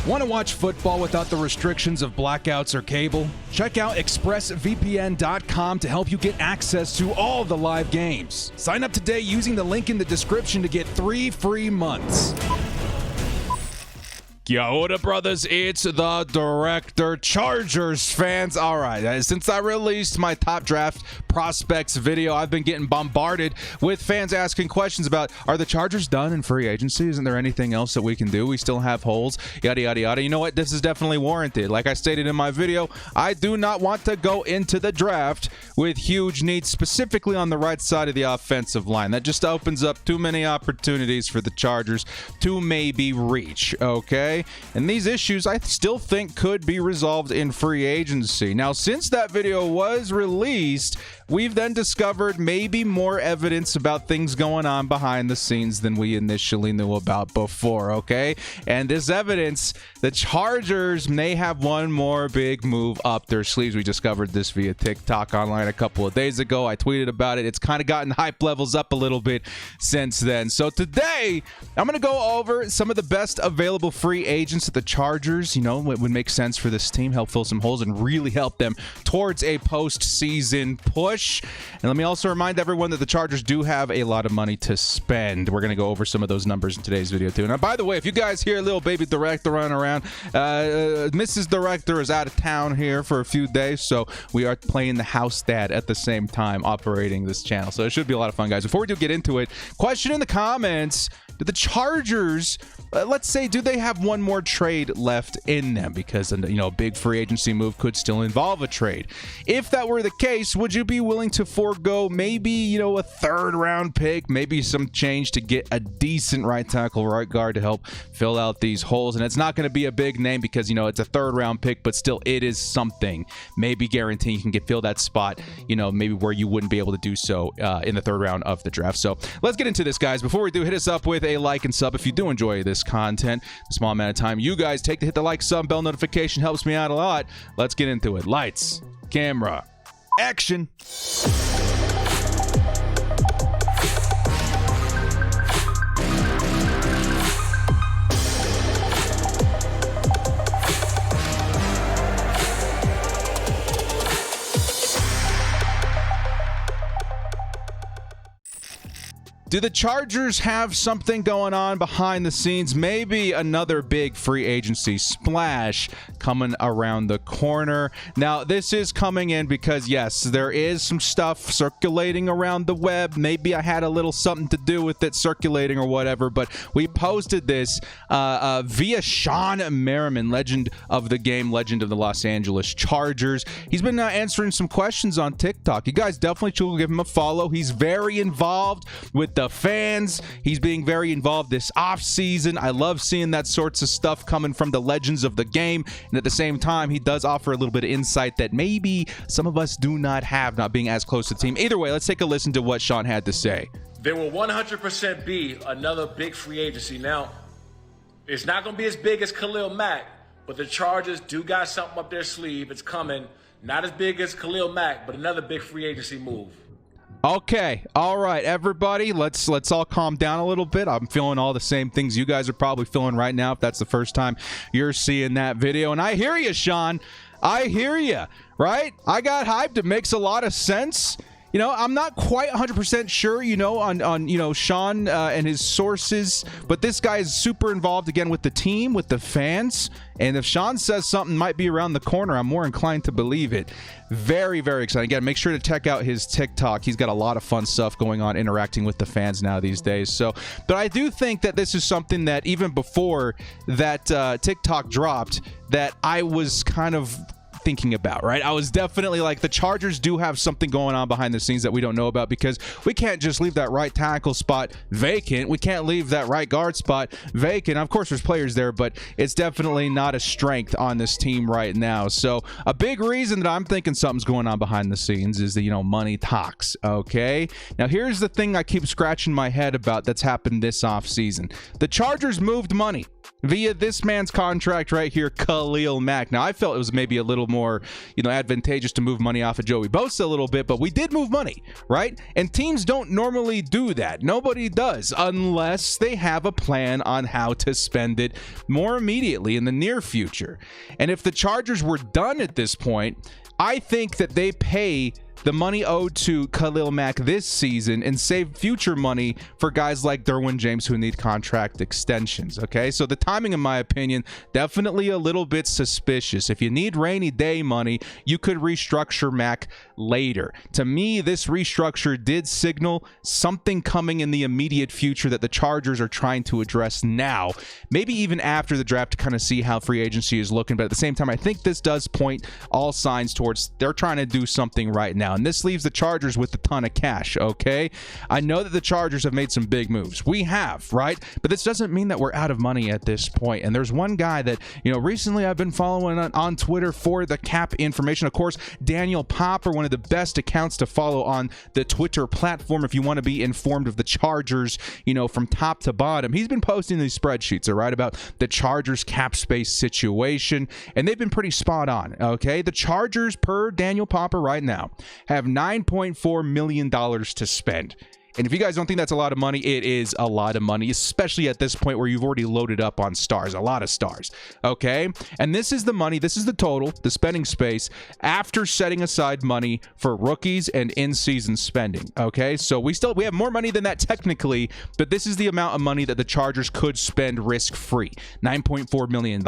Want to watch football without the restrictions of blackouts or cable? Check out expressvpn.com to help you get access to all the live games. Sign up today using the link in the description to get 3 free months. Yo, what up, brothers? It's the Director. Chargers fans. All right, since I released my top draft prospects video, I've been getting bombarded with fans asking questions about, are the Chargers done in free agency? Isn't there anything else that we can do? We still have holes, yada, yada, yada. You know what? This is definitely warranted. Like I stated in my video, I do not want to go into the draft with huge needs, specifically on the right side of the offensive line. That just opens up too many opportunities for the Chargers to maybe reach, okay? And these issues I still think could be resolved in free agency. Now, since that video was released, we've then discovered maybe more evidence about things going on behind the scenes than we initially knew about before, okay? And this evidence, the Chargers may have one more big move up their sleeves. We discovered this via TikTok online a couple of days ago. I tweeted about it. It's kind of gotten hype levels up a little bit since then. So today, I'm going to go over some of the best available free agents that the Chargers, you know, would make sense for this team, help fill some holes, and really help them towards a postseason push. And let me also remind everyone that the Chargers do have a lot of money to spend. We're going to go over some of those numbers in today's video too. Now, by the way, if you guys hear little baby Director running around, Mrs. Director is out of town here for a few days, so we are playing the house dad at the same time operating this channel. So it should be a lot of fun, guys. Before we do get into it, question in the comments: do the Chargers, let's say, do they have one more trade left in them? Because, you know, a big free agency move could still involve a trade. If that were the case, would you be willing to forego maybe, you know, a third-round pick, maybe some change to get a decent right tackle, right guard to help fill out these holes? And it's not going to be a big name because, you know, it's a third-round pick, but still it is something. Maybe guarantee you can fill that spot, you know, maybe where you wouldn't be able to do so in the third round of the draft. So let's get into this, guys. Before we do, hit us up with a like and sub if you do enjoy this content. The small amount of time you guys take to hit the like, sub, bell notification helps me out a lot. Let's get into it. Lights, camera, action. Do the Chargers have something going on behind the scenes? Maybe another big free agency splash coming around the corner. Now, this is coming in because, yes, there is some stuff circulating around the web. Maybe I had a little something to do with it circulating or whatever, but we posted this via Sean Merriman, legend of the game, legend of the Los Angeles Chargers. He's been answering some questions on TikTok. You guys definitely should give him a follow. He's very involved with the fans. He's being very involved this off season. I love seeing that sorts of stuff coming from the legends of the game, and at the same time he does offer a little bit of insight that maybe some of us do not have, not being as close to the team. Either way, let's take a listen to what Sean had to say. There will 100% be another big free agency. Now, it's not going to be as big as Khalil Mack, but the Chargers do got something up their sleeve. It's coming. Not as big as Khalil Mack, but another big free agency move. Okay, all right, everybody, let's all calm down a little bit. I'm feeling all the same things you guys are probably feeling right now if that's the first time you're seeing that video. And I hear you, Sean. I hear you, right? I got hyped. It makes a lot of sense. You know, I'm not quite 100% sure, you know, on you know, Sean and his sources, but this guy is super involved, again, with the team, with the fans, and if Sean says something might be around the corner, I'm more inclined to believe it. Very, very exciting. Again, make sure to check out his TikTok. He's got a lot of fun stuff going on, interacting with the fans now these days. So, but I do think that this is something that even before that TikTok dropped, that I was kind of thinking about, right? I was definitely like, the Chargers do have something going on behind the scenes that we don't know about, because we can't just leave that right tackle spot vacant. We can't leave that right guard spot vacant. Of course, there's players there, but it's definitely not a strength on this team right now. So a big reason that I'm thinking something's going on behind the scenes is that, you know, money talks, okay? Now, here's the thing I keep scratching my head about that's happened this offseason. The Chargers moved money. via this man's contract right here, Khalil Mack. Now, I felt it was maybe a little more, advantageous to move money off of Joey Bosa a little bit, but we did move money, right? And teams don't normally do that. Nobody does unless they have a plan on how to spend it more immediately in the near future. And if the Chargers were done at this point, I think that they pay the money owed to Khalil Mack this season and save future money for guys like Derwin James who need contract extensions. Okay, so the timing, in my opinion, definitely a little bit suspicious. If you need rainy day money, you could restructure Mack later. To me, this restructure did signal something coming in the immediate future that the Chargers are trying to address now, maybe even after the draft, to kind of see how free agency is looking. But at the same time, I think this does point all signs towards they're trying to do something right now. And this leaves the Chargers with a ton of cash, okay? I know that the Chargers have made some big moves. We have, right? But this doesn't mean that we're out of money at this point. And there's one guy that, recently I've been following on Twitter for the cap information. Of course, Daniel Popper, one of the best accounts to follow on the Twitter platform if you want to be informed of the Chargers, from top to bottom. He's been posting these spreadsheets, all right, about the Chargers cap space situation, and they've been pretty spot on, okay? The Chargers, per Daniel Popper right now, have $9.4 million to spend. And if you guys don't think that's a lot of money, it is a lot of money, especially at this point where you've already loaded up on stars, a lot of stars, okay? And this is the money, this is the total, the spending space, after setting aside money for rookies and in-season spending, okay? So we have more money than that technically, but this is the amount of money that the Chargers could spend risk-free, $9.4 million.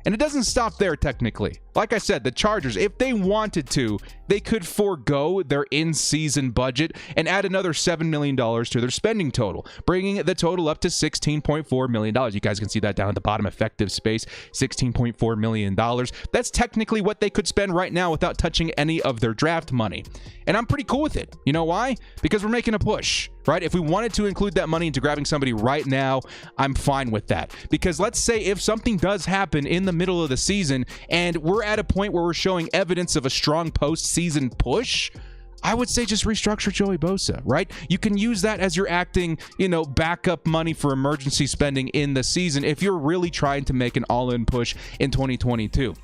And it doesn't stop there, technically. Like I said, the Chargers, if they wanted to, they could forego their in-season budget and add another $7 million to their spending total, bringing the total up to $16.4 million. You guys can see that down at the bottom, effective space, $16.4 million. That's technically what they could spend right now without touching any of their draft money. And I'm pretty cool with it. You know why? Because we're making a push, right? If we wanted to include that money into grabbing somebody right now, I'm fine with that. Because let's say if something does happen in the middle of the season and we're at a point where we're showing evidence of a strong postseason push, I would say just restructure Joey Bosa, right? You can use that as your acting, backup money for emergency spending in the season if you're really trying to make an all-in push in 2022.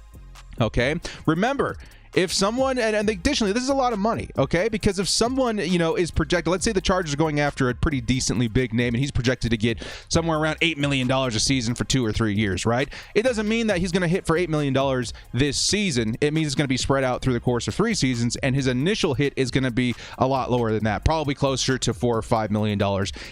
Okay? Remember, if someone, and additionally, this is a lot of money, okay? Because if someone, is projected, let's say the Chargers are going after a pretty decently big name and he's projected to get somewhere around $8 million a season for 2 or 3 years, right? It doesn't mean that he's going to hit for $8 million this season. It means it's going to be spread out through the course of 3 seasons, and his initial hit is going to be a lot lower than that, probably closer to $4 or $5 million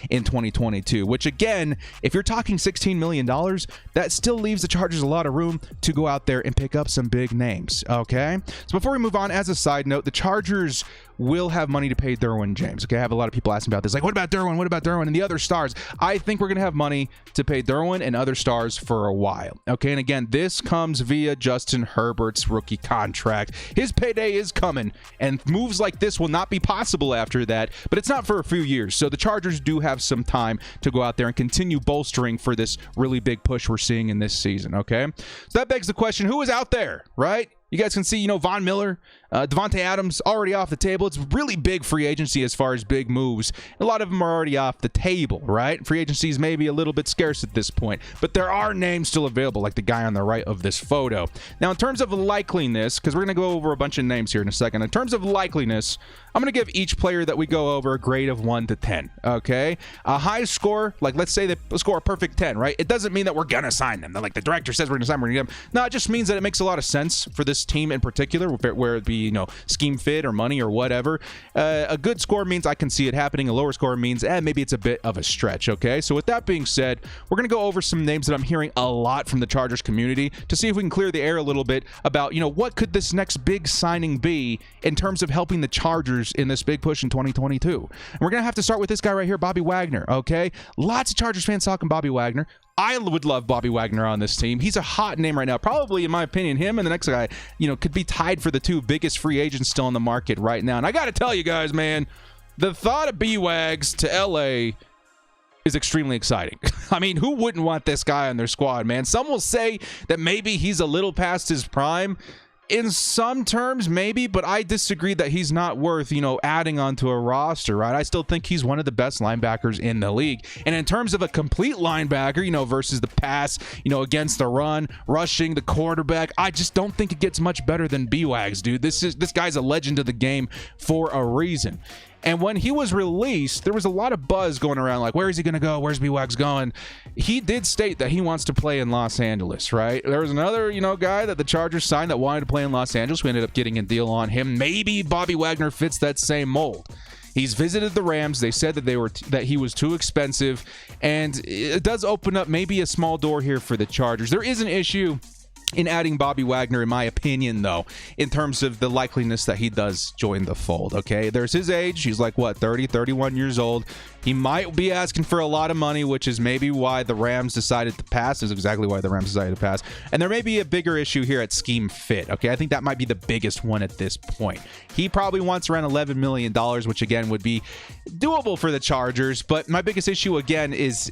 in 2022, which again, if you're talking $16 million, that still leaves the Chargers a lot of room to go out there and pick up some big names, okay? So before we move on, as a side note, the Chargers will have money to pay Derwin James. Okay, I have a lot of people asking about this. Like, what about Derwin? What about Derwin and the other stars? I think we're going to have money to pay Derwin and other stars for a while. Okay, and again, this comes via Justin Herbert's rookie contract. His payday is coming, and moves like this will not be possible after that, but it's not for a few years. So the Chargers do have some time to go out there and continue bolstering for this really big push we're seeing in this season, okay? So that begs the question, who is out there, right? You guys can see, Von Miller, Devontae Adams already off the table. It's really big free agency as far as big moves. A lot of them are already off the table, right? Free agency is maybe a little bit scarce at this point, but there are names still available, like the guy on the right of this photo. Now, in terms of likeliness, because we're going to go over a bunch of names here in a second. In terms of likeliness, I'm going to give each player that we go over a grade of 1 to 10, okay? A high score, like let's say they score a perfect 10, right? It doesn't mean that we're going to sign them. Like the director says we're going to sign them, we're going to get them. No, it just means that it makes a lot of sense for this team in particular, where it be, scheme fit or money or whatever. A good score means I can see it happening. A lower score means maybe it's a bit of a stretch, okay? So with that being said, we're going to go over some names that I'm hearing a lot from the Chargers community to see if we can clear the air a little bit about, what could this next big signing be in terms of helping the Chargers in this big push in 2022. And we're going to have to start with this guy right here, Bobby Wagner, okay? Lots of Chargers fans talking Bobby Wagner. I would love Bobby Wagner on this team. He's a hot name right now. Probably, in my opinion, him and the next guy, could be tied for the 2 biggest free agents still in the market right now. And I got to tell you guys, man, the thought of B-Wags to LA is extremely exciting. I mean, who wouldn't want this guy on their squad, man? Some will say that maybe he's a little past his prime. In some terms, maybe, but I disagree that he's not worth, adding onto a roster, right? I still think he's one of the best linebackers in the league. And in terms of a complete linebacker, versus the pass, against the run, rushing the quarterback, I just don't think it gets much better than B-Wags, dude. This guy's a legend of the game for a reason. And when he was released, there was a lot of buzz going around like, where is he going to go? Where's B-Wags going? He did state that he wants to play in Los Angeles, right? There was another, guy that the Chargers signed that wanted to play in Los Angeles. We ended up getting a deal on him. Maybe Bobby Wagner fits that same mold. He's visited the Rams. They said that he was too expensive, and it does open up maybe a small door here for the Chargers. There is an issue in adding Bobby Wagner, in my opinion, though, in terms of the likeliness that he does join the fold, okay? There's his age. He's like, 30, 31 years old. He might be asking for a lot of money, which is maybe why the Rams decided to pass. Is exactly why the Rams decided to pass. And there may be a bigger issue here at scheme fit, okay? I think that might be the biggest one at this point. He probably wants around $11 million, which, again, would be doable for the Chargers. But my biggest issue, again, is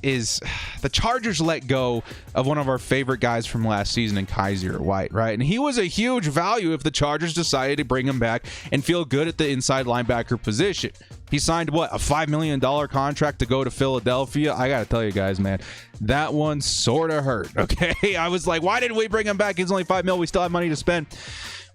the Chargers let go of one of our favorite guys from last season in Kaiser White, right? And he was a huge value if the Chargers decided to bring him back and feel good at the inside linebacker position. He signed, a $5 million contract to go to Philadelphia? I got to tell you guys, man, that one sort of hurt, okay? I was like, why didn't we bring him back? He's only $5 million. We still have money to spend.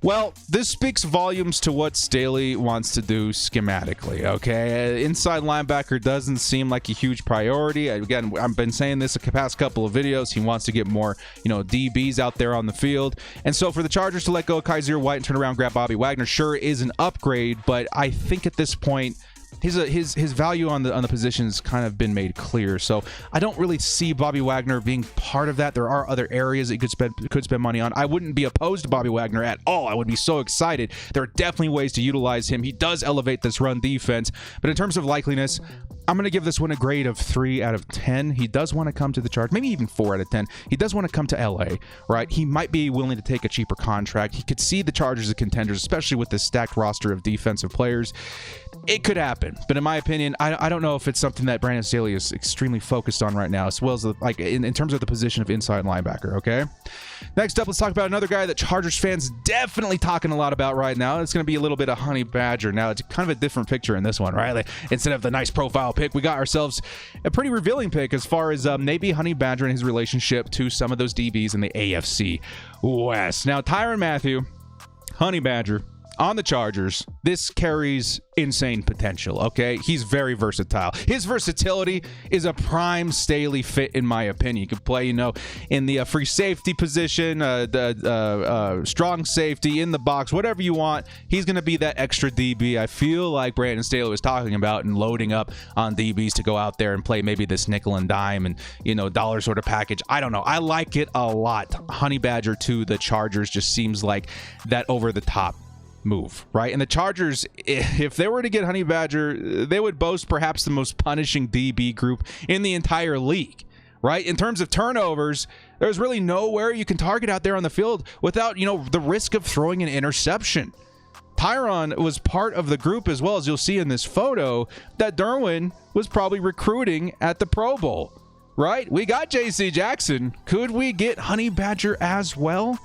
Well, this speaks volumes to what Staley wants to do schematically, okay? Inside linebacker doesn't seem like a huge priority. Again, I've been saying this the past couple of videos. He wants to get more, DBs out there on the field. And so for the Chargers to let go of Kaiser White and turn around and grab Bobby Wagner sure is an upgrade, but I think at this point, his value on the position has kind of been made clear. So I don't really see Bobby Wagner being part of that. There are other areas that you could spend money on. I wouldn't be opposed to Bobby Wagner at all. I would be so excited. There are definitely ways to utilize him. He does elevate this run defense. But in terms of likeliness, I'm going to give this one a grade of 3 out of 10. He does want to come to the Chargers, maybe even 4 out of 10. He does want to come to LA, right? He might be willing to take a cheaper contract. He could see the Chargers as contenders, especially with this stacked roster of defensive players. It could happen, but in my opinion, I don't know if it's something that Brandon Staley is extremely focused on right now, as well as in terms of the position of inside linebacker, okay? Next up, let's talk about another guy that Chargers fans definitely talking a lot about right now. It's going to be a little bit of Honey Badger. Now, it's kind of a different picture in this one, right? Like, instead of the nice profile pick, we got ourselves a pretty revealing pick as far as maybe Honey Badger and his relationship to some of those DBs in the AFC West. Now, Tyrann Mathieu, Honey Badger, on the Chargers, this carries insane potential, okay? He's very versatile. His versatility is a prime Staley fit, in my opinion. He could play, in the free safety position, the strong safety, in the box, whatever you want. He's going to be that extra DB I feel like Brandon Staley was talking about and loading up on DBs to go out there and play maybe this nickel and dime and, dollar sort of package. I don't know. I like it a lot. Honey Badger to the Chargers just seems like that over-the-top move, right? And the Chargers, if they were to get Honey Badger, they would boast perhaps the most punishing DB group in the entire league, right? In terms of turnovers, there's really nowhere you can target out there on the field without, the risk of throwing an interception. Tyrann was part of the group, as well as you'll see in this photo, that Derwin was probably recruiting at the Pro Bowl, right? We got J.C. Jackson. Could we get Honey Badger as well?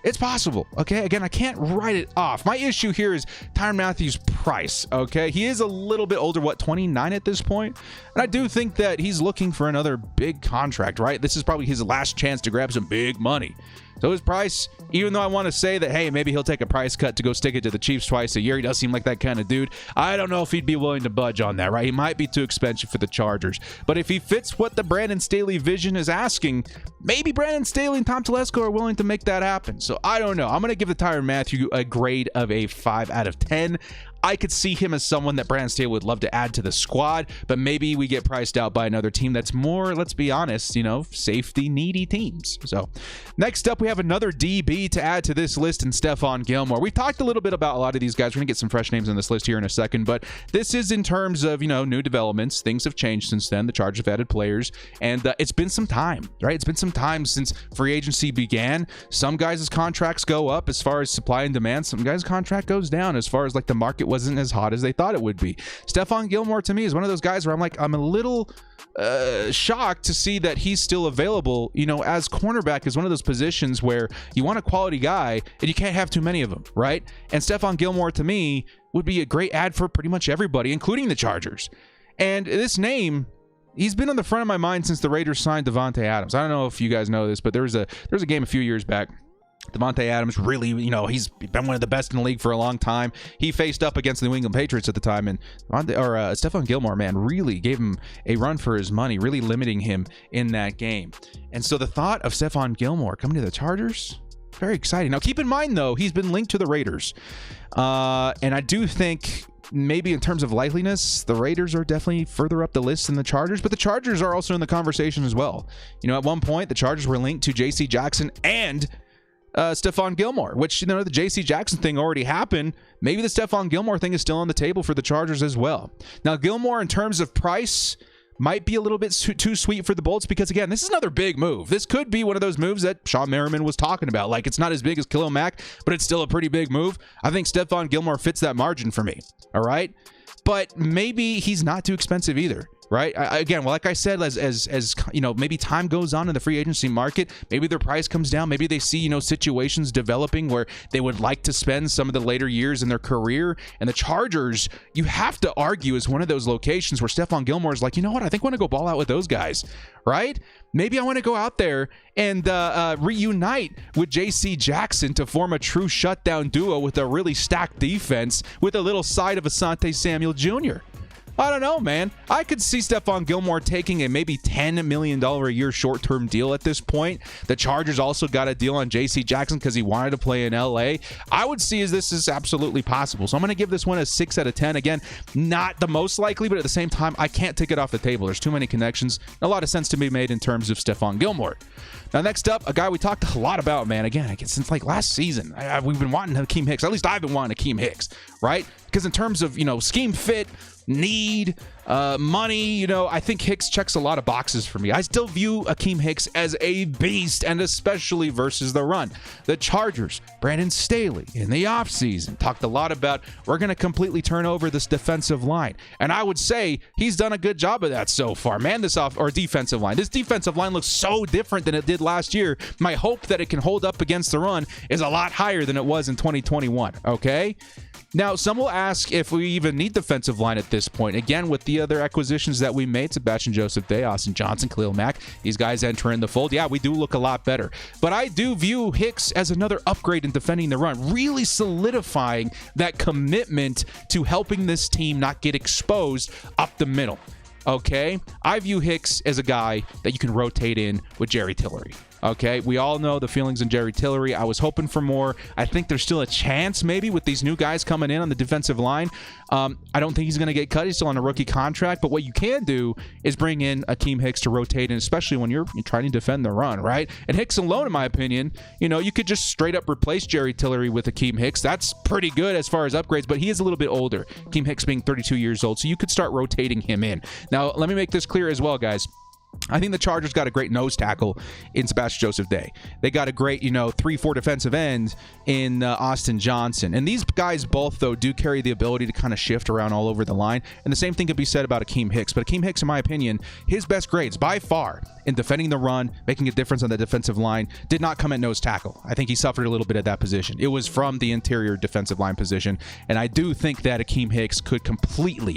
It's possible, okay? Again, I can't write it off. My issue here is Tyrann Mathieu's price, okay? He is a little bit older, 29 at this point? And I do think that he's looking for another big contract, right? This is probably his last chance to grab some big money. So his price, even though I want to say that, hey, maybe he'll take a price cut to go stick it to the Chiefs twice a year. He does seem like that kind of dude. I don't know if he'd be willing to budge on that, right? He might be too expensive for the Chargers. But if he fits what the Brandon Staley vision is asking, maybe Brandon Staley and Tom Telesco are willing to make that happen. So I don't know. I'm going to give the Tyrann Mathieu a grade of a 5 out of 10. I could see him as someone that Brandon Staley would love to add to the squad, but maybe we get priced out by another team that's more, let's be honest, safety needy teams. So next up, we have another DB to add to this list in Stephon Gilmore. We talked a little bit about a lot of these guys. We're going to get some fresh names on this list here in a second, but this is in terms of, new developments. Things have changed since then. The Chargers have added players, and it's been some time, right? It's been some time since free agency began. Some guys' contracts go up as far as supply and demand. Some guys' contract goes down as far as like the market it wasn't as hot as they thought it would be. Stephon Gilmore to me is one of those guys where I'm a little shocked to see that he's still available. You know, as cornerback is one of those positions where you want a quality guy and you can't have too many of them, right? And Stephon Gilmore to me would be a great ad for pretty much everybody, including the Chargers. And this name, he's been on the front of my mind since the Raiders signed Davante Adams. I don't know if you guys know this, but there was a game a few years back. Davante Adams really, you know, he's been one of the best in the league for a long time. He faced up against the New England Patriots at the time, and Stephon Gilmore, man, really gave him a run for his money, really limiting him in that game. And so the thought of Stephon Gilmore coming to the Chargers, very exciting. Now, keep in mind, though, he's been linked to the Raiders. And I do think maybe in terms of likeliness, the Raiders are definitely further up the list than the Chargers, but the Chargers are also in the conversation as well. You know, at one point, the Chargers were linked to J.C. Jackson and Stephon Gilmore, which, you know, the J.C. Jackson thing already happened. Maybe the Stephon Gilmore thing is still on the table for the Chargers as well. Now, Gilmore, in terms of price, might be a little bit too sweet for the Bolts because, again, this is another big move. This could be one of those moves that Sean Merriman was talking about. Like, it's not as big as Khalil Mack, but it's still a pretty big move. I think Stephon Gilmore fits that margin for me, all right? But maybe he's not too expensive either. Right? Again, well, like I said, as you know, maybe time goes on in the free agency market, maybe their price comes down. Maybe they see, you know, situations developing where they would like to spend some of the later years in their career. And the Chargers, you have to argue, is one of those locations where Stephon Gilmore is like, you know what? I think I want to go ball out with those guys. Right? Maybe I want to go out there and reunite with J.C. Jackson to form a true shutdown duo with a really stacked defense with a little side of Asante Samuel Jr. I don't know, man. I could see Stephon Gilmore taking a maybe $10 million a year short-term deal at this point. The Chargers also got a deal on J.C. Jackson because he wanted to play in L.A. I would see as this is absolutely possible. So I'm going to give this one a 6 out of 10. Again, not the most likely, but at the same time, I can't take it off the table. There's too many connections. A lot of sense to be made in terms of Stephon Gilmore. Now, next up, a guy we talked a lot about, man. Again, since like last season, we've been wanting Hakeem Hicks. At least I've been wanting Hakeem Hicks, right? Because in terms of, you know, scheme fit, need, money, you know, I think Hicks checks a lot of boxes for me. I still view Hakeem Hicks as a beast, and especially versus the run. The Chargers, Brandon Staley, in the offseason, talked a lot about we're going to completely turn over this defensive line. And I would say he's done a good job of that so far. Man, defensive line. This defensive line looks so different than it did last year. My hope that it can hold up against the run is a lot higher than it was in 2021, okay? Now, some will ask if we even need defensive line at this point. Again, with the other acquisitions that we made, Sebastian Joseph Day, Austin Johnson, Khalil Mack, these guys entering the fold, yeah, we do look a lot better. But I do view Hicks as another upgrade in defending the run, really solidifying that commitment to helping this team not get exposed up the middle. Okay? I view Hicks as a guy that you can rotate in with Jerry Tillery. Okay, we all know the feelings in Jerry Tillery. I was hoping for more. I think there's still a chance maybe with these new guys coming in on the defensive line. I don't think he's going to get cut. He's still on a rookie contract. But what you can do is bring in Hakeem Hicks to rotate in, especially when you're trying to defend the run, right? And Hicks alone, in my opinion, you know, you could just straight up replace Jerry Tillery with Hakeem Hicks. That's pretty good as far as upgrades, but he is a little bit older. Hakeem Hicks being 32 years old, so you could start rotating him in. Now, let me make this clear as well, guys. I think the Chargers got a great nose tackle in Sebastian Joseph Day. They got a great, 3-4 defensive end in Austin Johnson. And these guys both, though, do carry the ability to kind of shift around all over the line. And the same thing could be said about Hakeem Hicks. But Hakeem Hicks, in my opinion, his best grades by far in defending the run, making a difference on the defensive line, did not come at nose tackle. I think he suffered a little bit at that position. It was from the interior defensive line position. And I do think that Hakeem Hicks could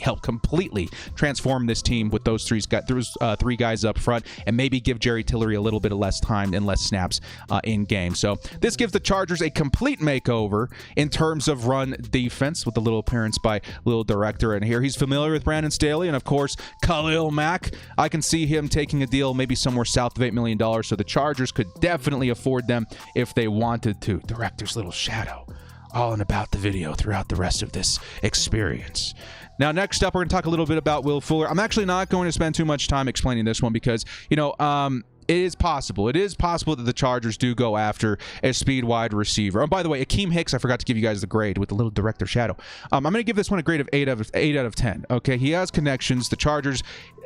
help completely transform this team with those three guys up front, and maybe give Jerry Tillery a little bit of less time and less snaps in game. So this gives the Chargers a complete makeover in terms of run defense, with a little appearance by little director in here. He's familiar with Brandon Staley and, of course, Khalil Mack. I can see him taking a deal maybe somewhere south of $8 million, so the Chargers could definitely afford them if they wanted to. Director's little shadow all in about the video throughout the rest of this experience. Now, next up, we're going to talk a little bit about Will Fuller. I'm actually not going to spend too much time explaining this one because, it is possible. It is possible that the Chargers do go after a speed wide receiver. Oh, by the way, Hakeem Hicks, I forgot to give you guys the grade with the little director shadow. I'm going to give this one a grade of 8 out of 10. Okay, he has connections. The Chargers,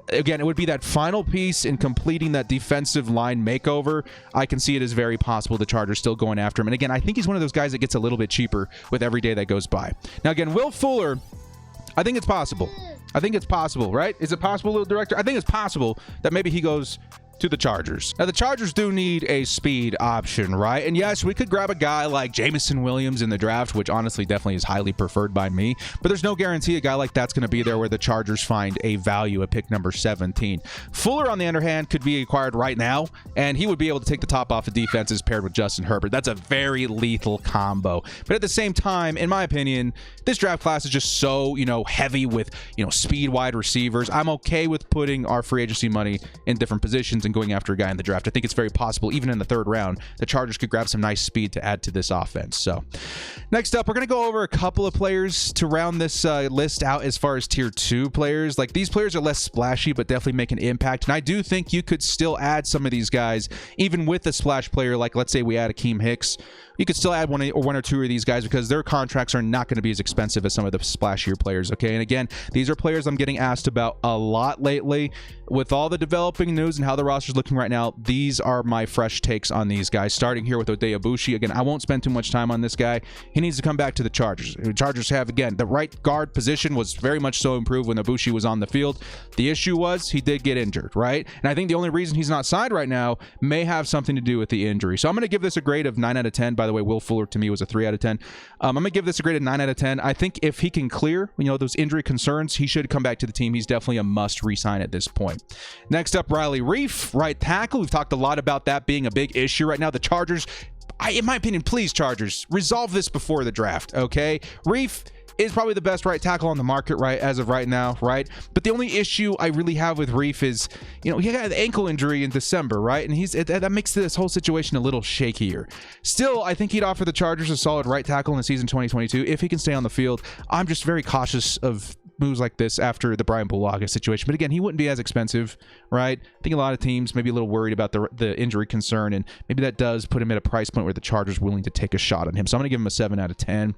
again, it would be that final piece in completing that defensive line makeover. I can see it as very possible the Chargers still going after him. And again, I think he's one of those guys that gets a little bit cheaper with every day that goes by. Now, again, Will Fuller, I think it's possible. I think it's possible, right? Is it possible, little director? I think it's possible that maybe he goes to the Chargers. Now, the Chargers do need a speed option, right? And yes, we could grab a guy like Jameson Williams in the draft, which honestly definitely is highly preferred by me, but there's no guarantee a guy like that's going to be there where the Chargers find a value at pick number 17. Fuller, on the other hand, could be acquired right now, and he would be able to take the top off of defenses paired with Justin Herbert. That's a very lethal combo. But at the same time, in my opinion, this draft class is just so, heavy with, speed wide receivers. I'm okay with putting our free agency money in different positions and going after a guy in the draft. I think it's very possible, even in the third round, the Chargers could grab some nice speed to add to this offense. So next up, we're going to go over a couple of players to round this list out as far as tier 2 players. Like, these players are less splashy, but definitely make an impact. And I do think you could still add some of these guys, even with a splash player, like let's say we add Akeem Hicks. You could still add one or two of these guys because their contracts are not going to be as expensive as some of the splashier players, okay? And again, these are players I'm getting asked about a lot lately. With all the developing news and how the roster's looking right now, these are my fresh takes on these guys. Starting here with Ode Abushi. Again, I won't spend too much time on this guy. He needs to come back to the Chargers. The Chargers have, again, the right guard position was very much so improved when Abushi was on the field. The issue was he did get injured, right? And I think the only reason he's not signed right now may have something to do with the injury. So I'm going to give this a grade of 9 out of 10. By the way, Will Fuller to me was a 3 out of 10. I'm going to give this a grade of 9 out of 10. I think if he can clear, those injury concerns, he should come back to the team. He's definitely a must re-sign at this point. Next up, Riley Reiff, right tackle. We've talked a lot about that being a big issue right now. The Chargers, in my opinion, please, Chargers, resolve this before the draft, okay? Reiff is probably the best right tackle on the market right as of right now, right? But the only issue I really have with Reiff is, he got an ankle injury in December, right? And that makes this whole situation a little shakier. Still, I think he'd offer the Chargers a solid right tackle in the season 2022 if he can stay on the field. I'm just very cautious of moves like this after the Brian Bulaga situation. But again, he wouldn't be as expensive, right? I think a lot of teams may be a little worried about the injury concern, and maybe that does put him at a price point where the Chargers are willing to take a shot on him. So I'm going to give him a 7 out of 10.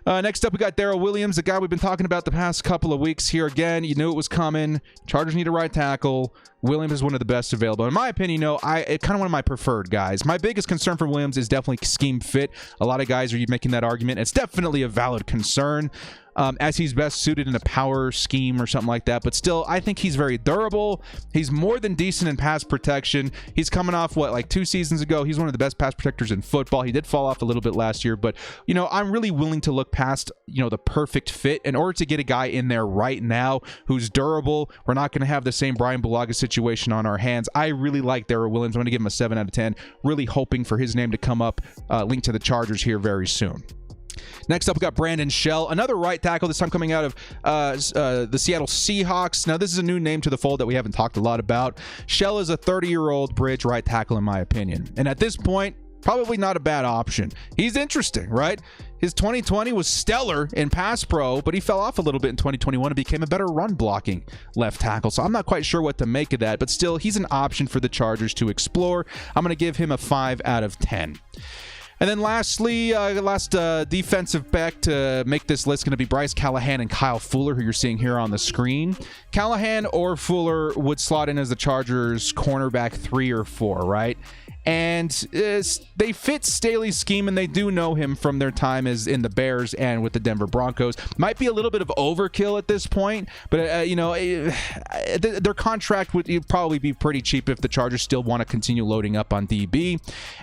Next up, we got Darrell Williams, the guy we've been talking about the past couple of weeks here. Again, you knew it was coming. Chargers need a right tackle. Williams is one of the best available. In my opinion, kind of one of my preferred guys. My biggest concern for Williams is definitely scheme fit. A lot of guys are making that argument. It's definitely a valid concern. As he's best suited in a power scheme or something like that. But still, I think he's very durable. He's more than decent in pass protection. He's coming off, like 2 seasons ago? He's one of the best pass protectors in football. He did fall off a little bit last year, but, I'm really willing to look past, the perfect fit in order to get a guy in there right now who's durable. We're not going to have the same Brian Bulaga situation on our hands. I really like Darrell Williams. I'm going to give him a 7 out of 10. Really hoping for his name to come up linked to the Chargers here very soon. Next up, we got Brandon Shell, another right tackle, this time coming out of the Seattle Seahawks. Now, this is a new name to the fold that we haven't talked a lot about. Shell is a 30-year-old bridge right tackle, in my opinion. And at this point, probably not a bad option. He's interesting, right? His 2020 was stellar in pass pro, but he fell off a little bit in 2021 and became a better run blocking left tackle. So I'm not quite sure what to make of that, but still, he's an option for the Chargers to explore. I'm going to give him a 5 out of 10. And then lastly, last defensive back to make this list going to be Bryce Callahan and Kyle Fuller, who you're seeing here on the screen. Callahan or Fuller would slot in as the Chargers cornerback 3 or 4, right? And they fit Staley's scheme, and they do know him from their time as in the Bears and with the Denver Broncos. Might be a little bit of overkill at this point, but their contract would probably be pretty cheap if the Chargers still want to continue loading up on DB.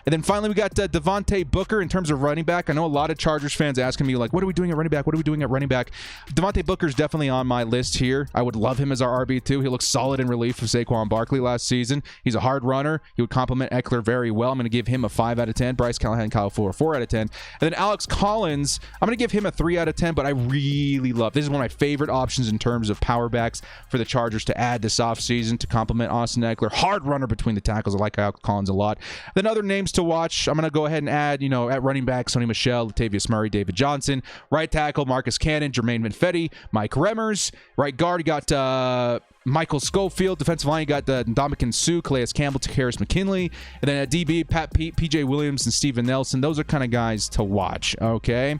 And then finally, we got Devontae Booker in terms of running back. I know a lot of Chargers fans asking me, like, what are we doing at running back? What are we doing at running back? Devontae Booker is definitely on my list here. I would love him as our RB2. He looks solid in relief of Saquon Barkley last season. He's a hard runner. He would complement Eckler very well. I'm going to give him a 5 out of 10. Bryce Callahan, Kyle Fuller, 4 out of 10. And then Alex Collins, I'm going to give him a 3 out of 10, but I really love, this is one of my favorite options in terms of power backs for the Chargers to add this offseason to complement Austin Eckler. Hard runner between the tackles. I like Alex Collins a lot. Then other names to watch, I'm going to go ahead and add, at running back, Sonny Michel, Latavius Murray, David Johnson. Right tackle, Marcus Cannon, Jermaine Manfetti, Mike Remmers. Right guard, you got Michael Schofield. Defensive line, you got Ndamukong Suh, Calais Campbell, Takaris McKinley. And then at DB, Pat Pete, PJ Williams, and Steven Nelson. Those are kind of guys to watch, okay?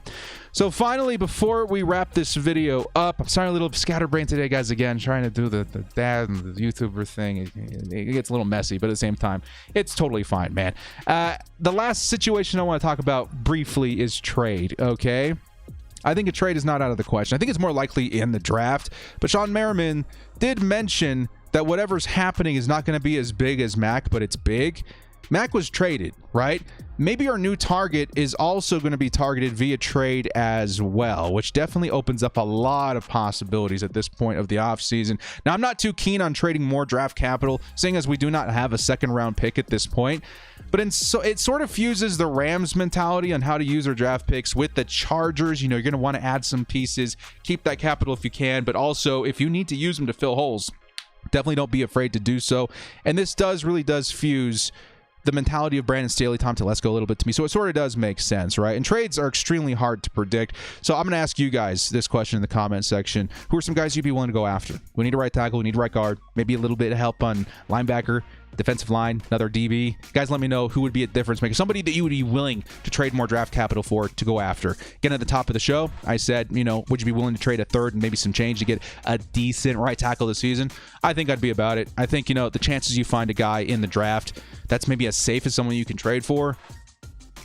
So finally, before we wrap this video up, I'm sorry, a little scatterbrain today, guys. Again, trying to do the dad and the YouTuber thing. It gets a little messy, but at the same time, it's totally fine, man. The last situation I want to talk about briefly is trade, okay? I think a trade is not out of the question. I think it's more likely in the draft. But Sean Merriman did mention that whatever's happening is not going to be as big as Mac, but it's big. Mac was traded, right? Maybe our new target is also going to be targeted via trade as well, which definitely opens up a lot of possibilities at this point of the offseason. Now, I'm not too keen on trading more draft capital, seeing as we do not have a second-round pick at this point. But it sort of fuses the Rams mentality on how to use their draft picks with the Chargers. You know, you're going to want to add some pieces, keep that capital if you can, but also if you need to use them to fill holes, definitely don't be afraid to do so. And this really does fuse the mentality of Brandon Staley, Tom Telesco a little bit to me. So it sort of does make sense, right? And trades are extremely hard to predict. So I'm going to ask you guys this question in the comment section. Who are some guys you'd be willing to go after? We need a right tackle. We need a right guard. Maybe a little bit of help on linebacker, defensive line, another DB. Guys, let me know who would be a difference maker. Somebody that you would be willing to trade more draft capital for to go after. Again, at the top of the show, I said, you know, would you be willing to trade a third and maybe some change to get a decent right tackle this season? I think I'd be about it. I think, you know, the chances you find a guy in the draft that's maybe as safe as someone you can trade for,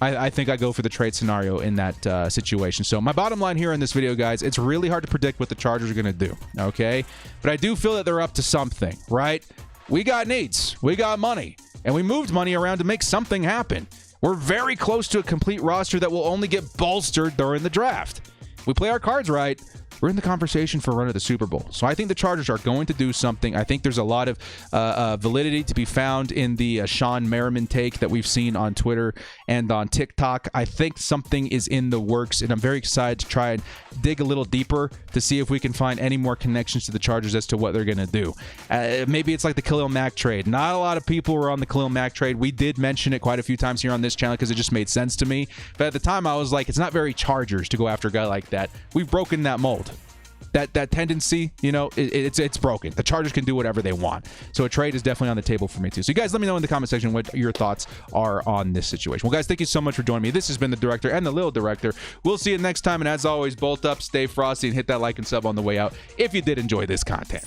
I think I go for the trade scenario in that situation. So my bottom line here in this video, guys, it's really hard to predict what the Chargers are going to do, okay? But I do feel that they're up to something, right? We got needs, we got money, and we moved money around to make something happen. We're very close to a complete roster that will only get bolstered during the draft. If we play our cards right, we're in the conversation for a run of the Super Bowl. So I think the Chargers are going to do something. I think there's a lot of validity to be found in the Sean Merriman take that we've seen on Twitter and on TikTok. I think something is in the works, and I'm very excited to try and dig a little deeper to see if we can find any more connections to the Chargers as to what they're going to do. Maybe it's like the Khalil Mack trade. Not a lot of people were on the Khalil Mack trade. We did mention it quite a few times here on this channel because it just made sense to me. But at the time, I was like, it's not very Chargers to go after a guy like that. We've broken that mold. That tendency, you know, it's broken. The Chargers can do whatever they want. So a trade is definitely on the table for me too. So you guys let me know in the comment section what your thoughts are on this situation. Well, guys, thank you so much for joining me. This has been the Director and the Little Director. We'll see you next time. And as always, bolt up, stay frosty, and hit that like and sub on the way out if you did enjoy this content.